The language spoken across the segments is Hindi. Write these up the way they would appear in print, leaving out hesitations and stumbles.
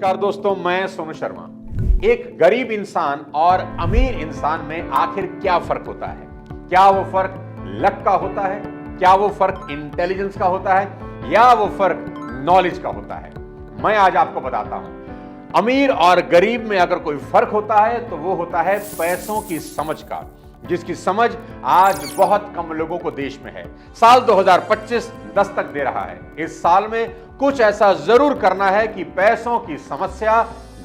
नमस्कार दोस्तों, मैं सोनू शर्मा। एक गरीब इंसान और अमीर इंसान में आखिर क्या फर्क होता है? क्या वो फर्क लक का होता है? क्या वो फर्क इंटेलिजेंस का होता है? या वो फर्क नॉलेज का होता है? मैं आज आपको बताता हूं। अमीर और गरीब में अगर कोई फर्क होता है तो वो होता है पैसों की समझ का, जिसकी समझ आज बहुत कम लोगों को देश में है। साल 2025 दस्तक दे रहा है। इस साल में कुछ ऐसा जरूर करना है कि पैसों की समस्या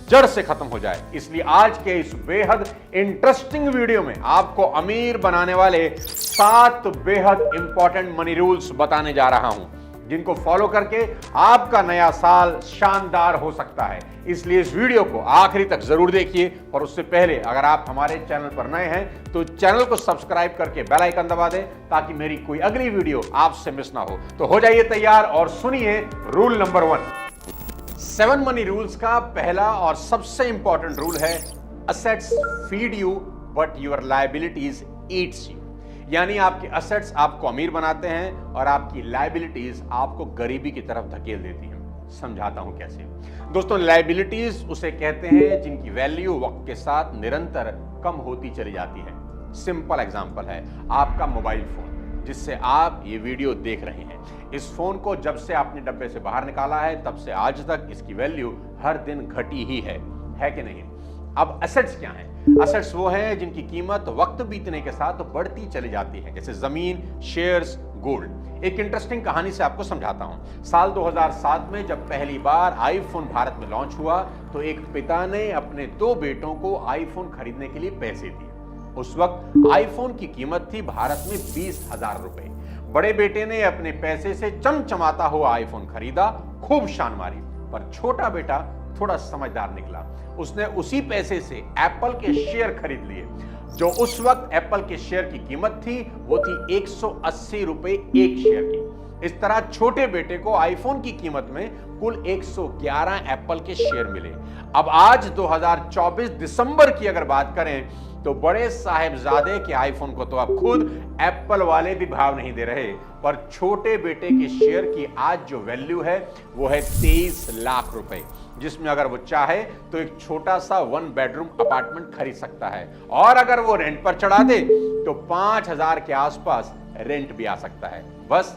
जड़ से खत्म हो जाए। इसलिए आज के इस बेहद इंटरेस्टिंग वीडियो में आपको अमीर बनाने वाले 7 बेहद इंपॉर्टेंट मनी रूल्स बताने जा रहा हूं, जिनको फॉलो करके आपका नया साल शानदार हो सकता है। इसलिए इस वीडियो को आखिरी तक जरूर देखिए। और उससे पहले अगर आप हमारे चैनल पर नए हैं तो चैनल को सब्सक्राइब करके बेल आइकन दबा दें, ताकि मेरी कोई अगली वीडियो आपसे मिस ना हो। तो हो जाइए तैयार और सुनिए रूल नंबर 1। 7 मनी रूल्स का पहला और सबसे इंपॉर्टेंट रूल है, assets feed you but your liabilities Yeats you. यानी आपके असेट्स आपको अमीर बनाते हैं और आपकी लायबिलिटीज आपको गरीबी की तरफ धकेल देती हैं। समझाता हूं कैसे। दोस्तों, लायबिलिटीज उसे कहते हैं जिनकी वैल्यू वक्त के साथ निरंतर कम होती चली जाती है। सिंपल एग्जांपल है आपका मोबाइल फोन, जिससे आप ये वीडियो देख रहे हैं। इस फोन को जब से आपने डब्बे से बाहर निकाला है तब से आज तक इसकी वैल्यू हर दिन घटी ही है कि नहीं? अब एसेट्स क्या हैं? एसेट्स वो हैं जिनकी कीमत वक्त बीतने के साथ बढ़ती चली जाती है, जैसे जमीन, शेयर्स, गोल्ड। एक इंटरेस्टिंग कहानी से आपको समझाता हूं। साल 2007 में जब पहली बार आईफोन भारत में लॉन्च हुआ तो एक पिता ने अपने 2 बेटों को आईफोन खरीदने के लिए पैसे दिए। उस वक्त आईफोन की कीमत थी भारत में 20,000 रुपए। बड़े बेटे ने अपने पैसे से चमचमाता हुआ आईफोन खरीदा, खूब शान मारी। पर छोटा बेटा थोड़ा समझदार निकला। उसने उसी पैसे से एप्पल के शेयर खरीद लिए। जो उस वक्त एप्पल के शेयर की कीमत थी वो थी 180 रुपए एक शेयर की। इस तरह छोटे बेटे को आईफोन की कीमत में कुल 111 एप्पल के शेयर मिले। अब आज 2024 दिसंबर की अगर बात करें तो बड़े साहेबजादे के आईफोन को तो अब खुद एप्पल वाले भी भाव नहीं दे रहे, पर छोटे बेटे के शेयर की आज जो वैल्यू है वो है 23 लाख रुपए, जिसमें अगर वो चाहे तो एक छोटा सा 1 बेडरूम अपार्टमेंट खरीद सकता है। और अगर वो रेंट पर चढ़ा दे तो 5,000 के आसपास रेंट भी आ सकता है। बस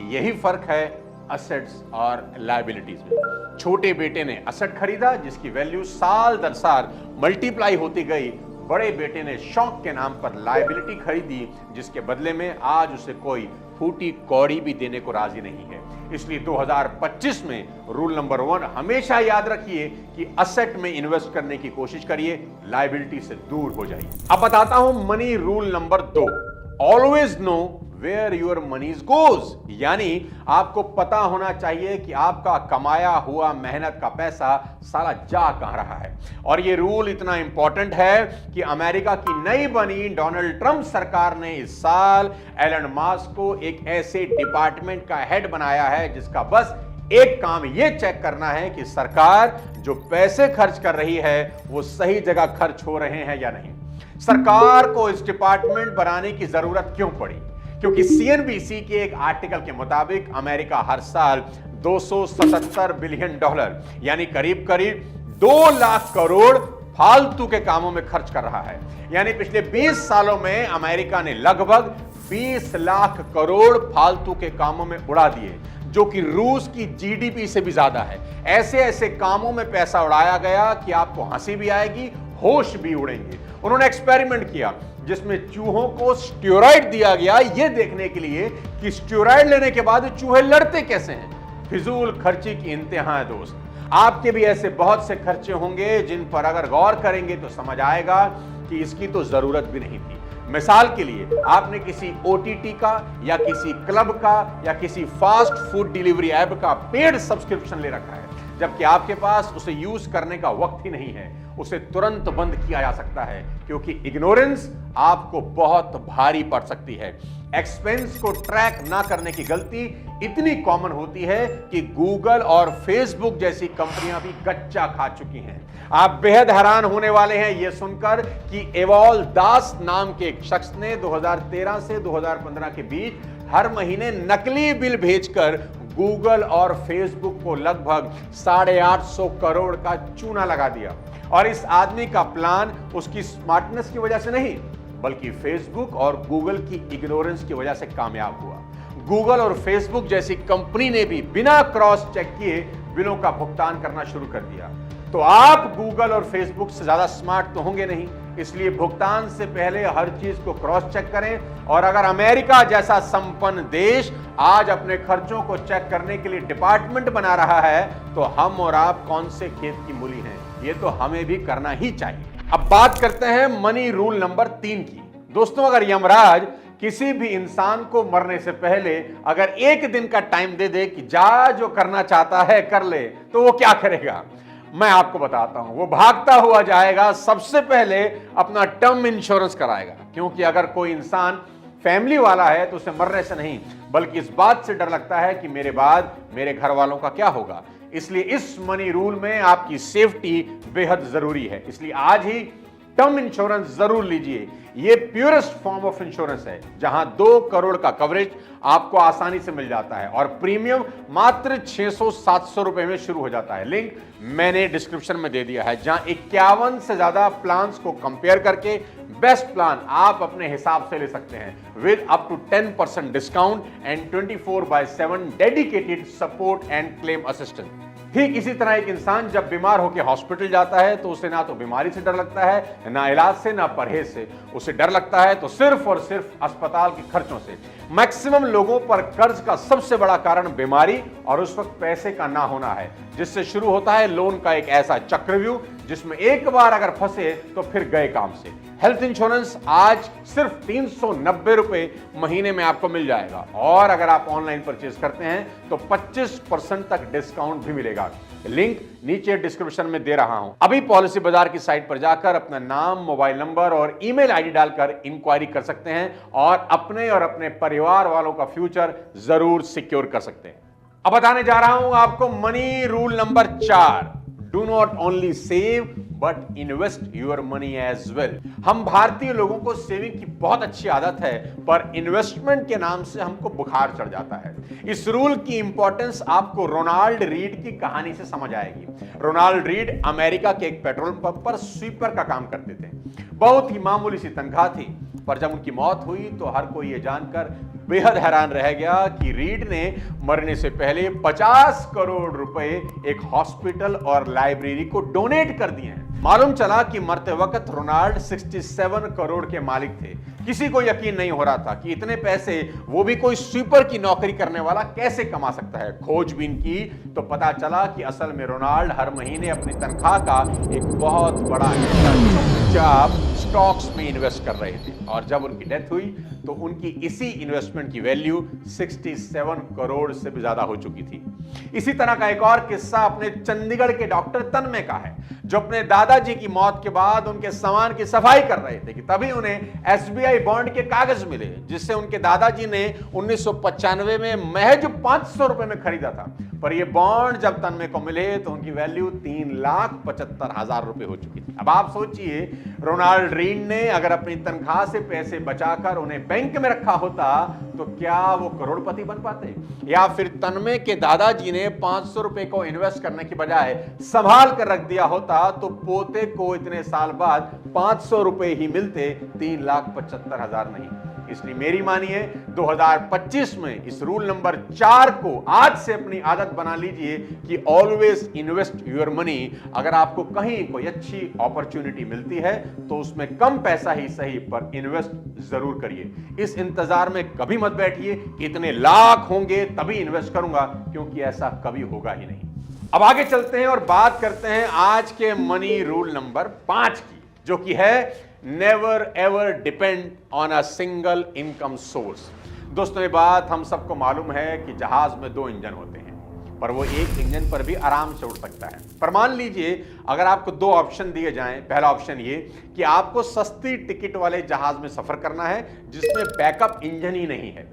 यही फर्क है असेट्स और लायबिलिटीज में। छोटे बेटे ने असेट खरीदा जिसकी वैल्यू साल दर साल मल्टीप्लाई होती गई। बड़े बेटे ने शौक के नाम पर लायबिलिटी खरीदी, जिसके बदले में आज उसे कोई फूटी कौड़ी भी देने को राजी नहीं है। इसलिए 2025 में रूल नंबर 1 हमेशा याद रखिए कि असेट में इन्वेस्ट करने की कोशिश करिए, लायबिलिटी से दूर हो जाइए। अब बताता हूं money rule number 2, always know where your moneys goes. यानी आपको पता होना चाहिए कि आपका कमाया हुआ मेहनत का पैसा साला जा कहां रहा है। और यह रूल इतना इंपॉर्टेंट है कि अमेरिका की नई बनी डोनाल्ड ट्रंप सरकार ने इस साल एलन मस्क को एक ऐसे डिपार्टमेंट का हेड बनाया है जिसका बस एक काम यह चेक करना है कि सरकार जो पैसे खर्च कर रही है वो सही जगह खर्च हो रहे हैं या नहीं। सरकार को इस डिपार्टमेंट बनाने की जरूरत क्यों पड़ी? क्योंकि सीएनबीसी के एक आर्टिकल के मुताबिक अमेरिका हर साल $277 बिलियन यानी करीब करीब 2 लाख करोड़ फालतू के कामों में खर्च कर रहा है। यानी पिछले 20 सालों में अमेरिका ने लगभग 20 लाख करोड़ फालतू के कामों में उड़ा दिए, जो कि रूस की जीडीपी से भी ज्यादा है। ऐसे ऐसे कामों में पैसा उड़ाया गया कि आपको हंसी भी आएगी, होश भी उड़ेंगे। उन्होंने एक्सपेरिमेंट किया जिसमें चूहों को स्टेरॉइड दिया गया, यह देखने के लिए कि स्टेरॉइड लेने के बाद चूहे लड़ते कैसे हैं। फिजूल खर्ची की इंतहा है दोस्त। आपके भी ऐसे बहुत से खर्चे होंगे जिन पर अगर गौर करेंगे तो समझ आएगा कि इसकी तो जरूरत भी नहीं थी। मिसाल के लिए आपने किसी ओटीटी का या किसी क्लब का या किसी फास्ट फूड डिलीवरी ऐप का पेड सब्सक्रिप्शन ले रखा है, जबकि आपके पास उसे यूज करने का वक्त ही नहीं है। उसे तुरंत बंद किया जा सकता है, क्योंकि इग्नोरेंस आपको बहुत भारी पड़ सकती है। एक्सपेंस को ट्रैक ना करने की गलती इतनी कॉमन होती है कि गूगल और फेसबुक जैसी कंपनियां भी गच्चा खा चुकी हैं। आप बेहद हैरान होने वाले हैं यह सुनकर कि एवॉल दास नाम के एक शख्स ने 2013 से 2015 के बीच हर महीने नकली बिल भेजकर गूगल और फेसबुक को लगभग 850 करोड़ का चूना लगा दिया। और इस आदमी का प्लान उसकी स्मार्टनेस की वजह से नहीं, बल्कि फेसबुक और गूगल की इग्नोरेंस की वजह से कामयाब हुआ। गूगल और फेसबुक जैसी कंपनी ने भी बिना क्रॉस चेक किए बिलों का भुगतान करना शुरू कर दिया। तो आप गूगल और फेसबुक से ज्यादा स्मार्ट तो होंगे नहीं, इसलिए भुगतान से पहले हर चीज को क्रॉस चेक करें। और अगर अमेरिका जैसा संपन्न देश आज अपने खर्चों को चेक करने के लिए डिपार्टमेंट बना रहा है, तो हम और आप कौन से खेत की मूली हैं, ये तो हमें भी करना ही चाहिए। अब बात करते हैं मनी रूल नंबर 3 की। दोस्तों, अगर यमराज किसी भी इंसान को मरने से पहले अगर एक दिन का टाइम दे दे कि जा जो करना चाहता है कर ले, तो वो क्या करेगा? मैं आपको बताता हूं। वो भागता हुआ जाएगा, सबसे पहले अपना टर्म इंश्योरेंस कराएगा। क्योंकि अगर कोई इंसान फैमिली वाला है तो उसे मरने से नहीं, बल्कि इस बात से डर लगता है कि मेरे बाद मेरे घर वालों का क्या होगा। इसलिए इस मनी रूल में आपकी सेफ्टी बेहद जरूरी है। इसलिए आज ही टर्म इंश्योरेंस जरूर लीजिए। ये प्योरेस्ट फॉर्म ऑफ इंश्योरेंस है, जहां 2 करोड़ का कवरेज आपको आसानी से मिल जाता है और प्रीमियम मात्र 600-700 रुपए में शुरू हो जाता है। लिंक मैंने डिस्क्रिप्शन में दे दिया है, जहां 51 से ज्यादा प्लान्स को कंपेयर करके बेस्ट प्लान आप अपने हिसाब से ले सकते हैं with up to 10% discount and 24/7 dedicated support and claim assistance. ठीक इसी तरह एक इंसान जब बीमार होकर हॉस्पिटल जाता है तो उसे ना तो बीमारी से डर लगता है, ना इलाज से, ना परहेज से। उसे डर लगता है तो सिर्फ और सिर्फ अस्पताल के खर्चों से। मैक्सिमम लोगों पर कर्ज का सबसे बड़ा कारण बीमारी और उस वक्त पैसे का ना होना है, जिससे शुरू होता है लोन का एक ऐसा चक्रव्यूह जिसमें एक बार अगर फंसे तो फिर गए काम से। हेल्थ इंश्योरेंस आज सिर्फ 390 रुपए महीने में आपको मिल जाएगा और अगर आप ऑनलाइन परचेज करते हैं तो 25% तक डिस्काउंट भी मिलेगा। लिंक नीचे डिस्क्रिप्शन में दे रहा हूं। अभी पॉलिसी बाजार की साइट पर जाकर अपना नाम, मोबाइल नंबर और ईमेल आईडी डालकर इंक्वायरी कर सकते हैं और अपने परिवार वालों का फ्यूचर जरूर सिक्योर कर सकते हैं। अब बताने जा रहा हूं आपको money rule number 4। Do not only save but invest your money as well. हम भारतीय लोगों को सेविंग की बहुत अच्छी आदत है, पर इन्वेस्टमेंट के नाम से हमको बुखार चढ़ जाता है। इस रूल की इंपॉर्टेंस आपको रोनाल्ड रीड की कहानी से समझ आएगी। रोनाल्ड रीड अमेरिका के एक पेट्रोल पंप पर स्वीपर का काम करते थे। बहुत ही मामूली सी तनख्वाह थी, पर जब उनकी मौत हुई तो हर कोई यह जानकर बेहद हैरान रह गया कि रीड ने मरने से पहले 50 करोड़ रुपए एक हॉस्पिटल और लाइब्रेरी को डोनेट कर दिए हैं। मालूम चला कि मरते वक्त रोनाल्ड 67 करोड़ के मालिक थे। किसी को यकीन नहीं हो रहा था कि इतने पैसे वो भी कोई स्वीपर की नौकरी करने वाला कैसे कमा सकता है। खोजबीन की तो पता चला कि असल में रोनाल्ड हर महीने अपनी तनख्वाह का एक बहुत बड़ा हिस्सा चुपचाप स्टॉक्स में इन्वेस्ट कर रहे थे और जब उनकी डेथ हुई तो उनकी इसी इन्वेस्टमेंट की वैल्यू 67 करोड़ से भी ज्यादा हो चुकी थी। इसी तरह का एक और किस्सा अपने चंडीगढ़ के डॉक्टर तन्मय का है, जो अपने दादाजी की मौत के बाद उनके सामान की सफाई कर रहे थे कि तभी उन्हें एसबीआई बॉन्ड के कागज मिले, जिससे उनके दादाजी ने 1995 में महज 500 रुपए में खरीदा था। पर ये बॉन्ड जब तन्मय को मिले तो उनकी वैल्यू 3,75,000 रुपए हो चुकी थी। अब आप सोचिए, रोनाल्ड रीड ने अगर अपनी तनख्वाह से पैसे बचाकर उन्हें बैंक में रखा होता तो क्या वो करोड़पति बन पाते? या फिर तन्मय के दादाजी ने 500 रुपए को इन्वेस्ट करने की बजाय संभाल कर रख दिया होता तो पोते को इतने साल बाद 500 रुपए ही मिलते, 3,75,000 नहीं। इसलिए मेरी मानिए 2025 में इस रूल नंबर 4 को आज से अपनी आदत बना लीजिए कि ऑलवेज इन्वेस्ट योर मनी। अगर आपको कहीं कोई अच्छी अपॉर्चुनिटी मिलती है तो उसमें कम पैसा ही सही पर इन्वेस्ट जरूर करिए। इस इंतजार में कभी मत बैठिए इतने लाख होंगे तभी इन्वेस्ट करूंगा, क्योंकि ऐसा कभी होगा ही नहीं। अब आगे चलते हैं और बात करते हैं आज के मनी रूल नंबर 5 की, जो कि है never ever depend on a single income source. दोस्तों, ये बात हम सबको मालूम है कि जहाज में 2 इंजन होते हैं, पर वो एक इंजन पर भी आराम से उड़ सकता है। पर मान लीजिए अगर आपको 2 ऑप्शन दिए जाएं। पहला ऑप्शन ये कि आपको सस्ती टिकट वाले जहाज में सफर करना है जिसमें बैकअप इंजन ही नहीं है,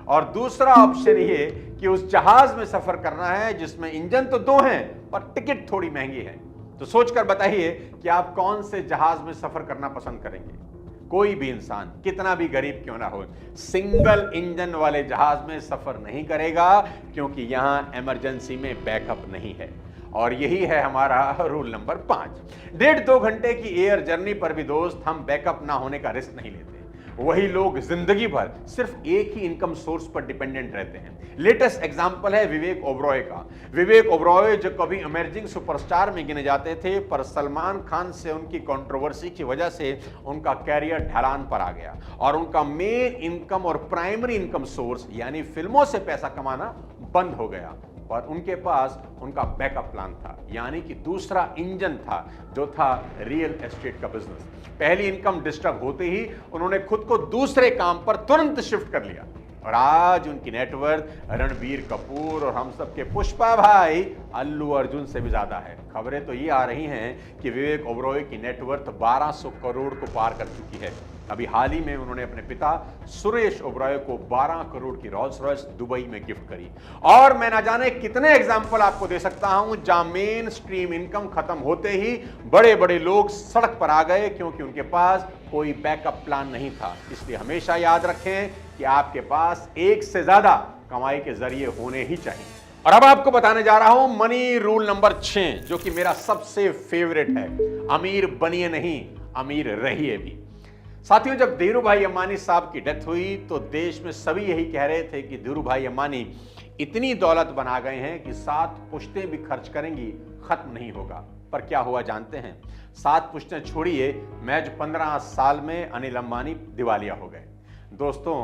और दूसरा ऑप्शन ये कि उस जहाज में सफर करना है जिसमें इंजन तो 2 हैं पर टिकट थोड़ी महंगी है। तो सोचकर बताइए कि आप कौन से जहाज में सफर करना पसंद करेंगे। कोई भी इंसान कितना भी गरीब क्यों ना हो, सिंगल इंजन वाले जहाज में सफर नहीं करेगा, क्योंकि यहां इमरजेंसी में बैकअप नहीं है। और यही है हमारा रूल नंबर 5। 1.5-2 घंटे की एयर जर्नी पर भी दोस्त हम बैकअप ना होने का रिस्क नहीं लेते। वही लोग जिंदगी भर सिर्फ एक ही इनकम सोर्स पर डिपेंडेंट रहते हैं। लेटेस्ट एग्जांपल है विवेक ओबरॉय का। विवेक ओबरॉय जो कभी इमर्जिंग सुपरस्टार में गिने जाते थे, पर सलमान खान से उनकी कंट्रोवर्सी की वजह से उनका कैरियर ढलान पर आ गया और उनका मेन इनकम और प्राइमरी इनकम सोर्स यानी फिल्मों से पैसा कमाना बंद हो गया। और उनके पास उनका बैकअप प्लान था, यानी कि दूसरा इंजन था, जो था रियल एस्टेट का बिजनेस। पहली इनकम डिस्टर्ब होते ही उन्होंने खुद को दूसरे काम पर तुरंत शिफ्ट कर लिया और आज उनकी नेटवर्थ रणबीर कपूर और हम सब के पुष्पा भाई अल्लू अर्जुन से भी ज्यादा है। खबरें तो ये आ रही हैं कि विवेक ओबरॉय की नेटवर्थ 1200 करोड़ को पार कर चुकी है। अभी हाल ही में उन्होंने अपने पिता सुरेश ओबरॉय को 12 करोड़ की रोल्स रॉयस दुबई में गिफ्ट करी। और मैं ना जाने कितने एग्जाम्पल आपको दे सकता हूं जहां मेन स्ट्रीम इनकम खत्म होते ही बड़े बड़े लोग सड़क पर आ गए, क्योंकि उनके पास कोई बैकअप प्लान नहीं था। इसलिए हमेशा याद रखें कि आपके पास एक से ज्यादा कमाई के जरिए होने ही चाहिए। और अब आपको बताने जा रहा हूं मनी रूल नंबर 6, जो कि मेरा सबसे फेवरेट है। अमीर बनिए नहीं, अमीर रहिए भी। साथियों, जब धीरू भाई अंबानी साहब की डेथ हुई तो देश में सभी यही कह रहे थे कि धीरू भाई अंबानी इतनी दौलत बना गए हैं कि 7 पुश्तें भी खर्च करेंगी, खत्म नहीं होगा। पर क्या हुआ जानते हैं? 7 पुश्तें छोड़िए, महज 15 साल में अनिल अंबानी दिवालिया हो गए। दोस्तों,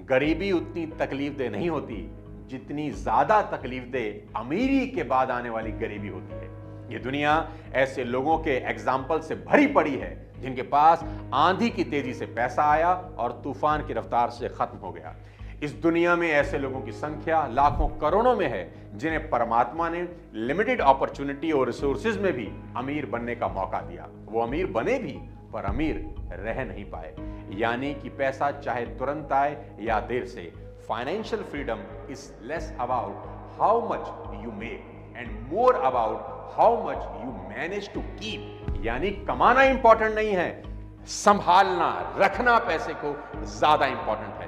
गरीबी उतनी तकलीफदेह नहीं होती जितनी ज्यादा तकलीफदेह अमीरी के बाद आने वाली गरीबी होती है। ये दुनिया ऐसे लोगों के एग्जाम्पल से भरी पड़ी है जिनके पास आंधी की तेजी से पैसा आया और तूफान की रफ्तार से खत्म हो गया। इस दुनिया में ऐसे लोगों की संख्या लाखों करोड़ों में है जिन्हें परमात्मा ने लिमिटेड अपॉर्चुनिटी और रिसोर्सेज में भी अमीर बनने का मौका दिया। वो अमीर बने भी, पर अमीर रह नहीं पाए। यानी कि पैसा चाहे तुरंत आए या देर से, financial freedom is less about how much you make and more about how much you manage to keep. यानी कमाना इंपॉर्टेंट नहीं है, संभालना, रखना पैसे को ज्यादा इंपॉर्टेंट है।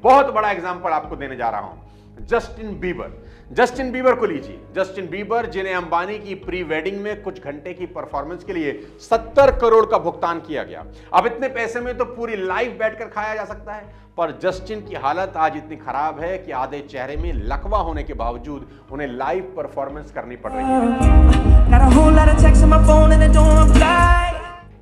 बहुत बड़ा एग्जांपल आपको देने जा रहा हूं, जस्टिन बीबर को लीजिए। जस्टिन बीबर, जिन्हें अंबानी की प्री वेडिंग में कुछ घंटे की परफॉर्मेंस के लिए 70 करोड़ का भुगतान किया गया। अब इतने पैसे में तो पूरी लाइफ बैठकर खाया जा सकता है, पर जस्टिन की हालत आज इतनी खराब है कि आधे चेहरे में लकवा होने के बावजूद उन्हें लाइव परफॉर्मेंस करनी पड़ रही है।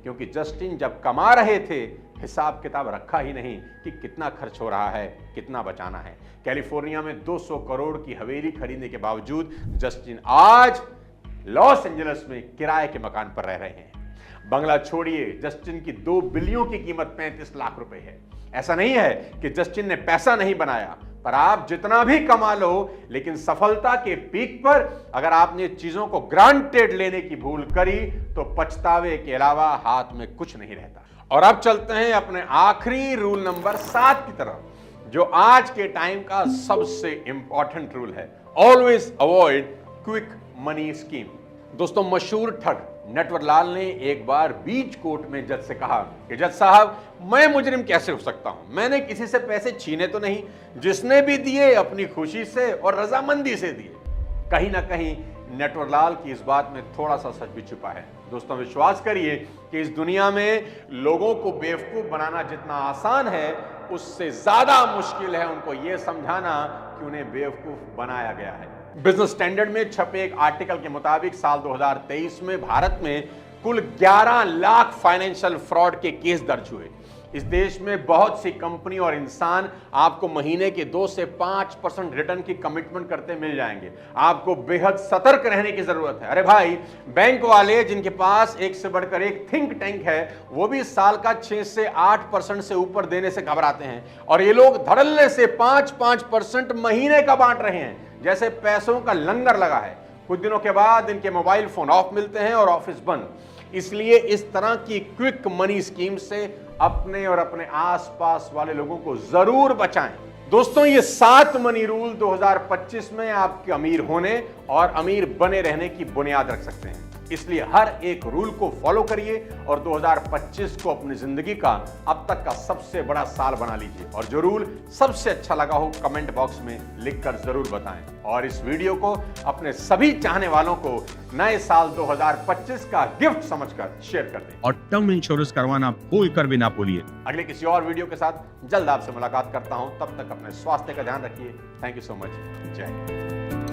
क्योंकि जस्टिन जब कमा रहे थे, हिसाब किताब रखा ही नहीं कि कितना खर्च हो रहा है, कितना बचाना है। कैलिफोर्निया में 200 करोड़ की हवेली खरीदने के बावजूद जस्टिन आज लॉस एंजलिस में किराए के मकान पर रह रहे हैं। बंगला छोड़िए, जस्टिन की 2 बिलियन की कीमत 35 लाख रुपए है। ऐसा नहीं है कि जस्टिन ने पैसा नहीं बनाया, पर आप जितना भी कमा लो, लेकिन सफलता के पीक पर अगर आपने चीजों को ग्रांटेड लेने की भूल करी तो पछतावे के अलावा हाथ में कुछ नहीं रहता। और अब चलते हैं अपने आखिरी रूल नंबर 7 की तरफ, जो आज के टाइम का सबसे इंपॉर्टेंट रूल है। Always avoid quick money scheme. दोस्तों, मशहूर ठग नटवरलाल ने एक बार बीच कोर्ट में जज से कहा कि जज साहब, मैं मुजरिम कैसे हो सकता हूं? मैंने किसी से पैसे छीने तो नहीं, जिसने भी दिए अपनी खुशी से और रजामंदी से दिए। कहीं ना कहीं नटवरलाल की इस बात में थोड़ा सा सच भी छुपा है। दोस्तों, विश्वास करिए कि इस दुनिया में लोगों को बेवकूफ बनाना जितना आसान है, उससे ज्यादा मुश्किल है उनको यह समझाना कि उन्हें बेवकूफ बनाया गया है। बिजनेस स्टैंडर्ड में छपे एक आर्टिकल के मुताबिक साल 2023 में भारत में कुल 11 लाख फाइनेंशियल फ्रॉड के केस दर्ज हुए। इस देश में बहुत सी कंपनी और इंसान आपको महीने के 2 से 5% रिटर्न की कमिटमेंट करते मिल जाएंगे। आपको बेहद सतर्क रहने की जरूरत है। अरे भाई, बैंक वाले जिनके पास एक से बढ़कर एक थिंक टैंक है, वो भी साल का 6 से 8% से ऊपर देने से घबराते हैं, और ये लोग धड़ल्ले से 5% महीने का बांट रहे हैं, जैसे पैसों का लंगर लगा है। कुछ दिनों के बाद इनके मोबाइल फोन ऑफ मिलते हैं और ऑफिस बंद। इसलिए इस तरह की क्विक मनी स्कीम से अपने और अपने आसपास वाले लोगों को जरूर बचाएं। दोस्तों, ये 7 मनी रूल 2025 में आपके अमीर होने और अमीर बने रहने की बुनियाद रख सकते हैं। इसलिए हर एक रूल को फॉलो करिए और 2025 को अपनी जिंदगी का अब तक का सबसे बड़ा साल बना लीजिए। और जो रूल सबसे अच्छा लगा हो कमेंट बॉक्स में लिखकर जरूर बताएं और इस वीडियो को अपने सभी चाहने वालों को नए साल 2025 का गिफ्ट समझकर शेयर कर दें। और टर्म इंश्योरेंस करवाना भूल कर भी ना भूलिए। अगले किसी और वीडियो के साथ जल्द आपसे मुलाकात करता हूं, तब तक अपने स्वास्थ्य का ध्यान रखिए। Thank you so much. जय हिंद।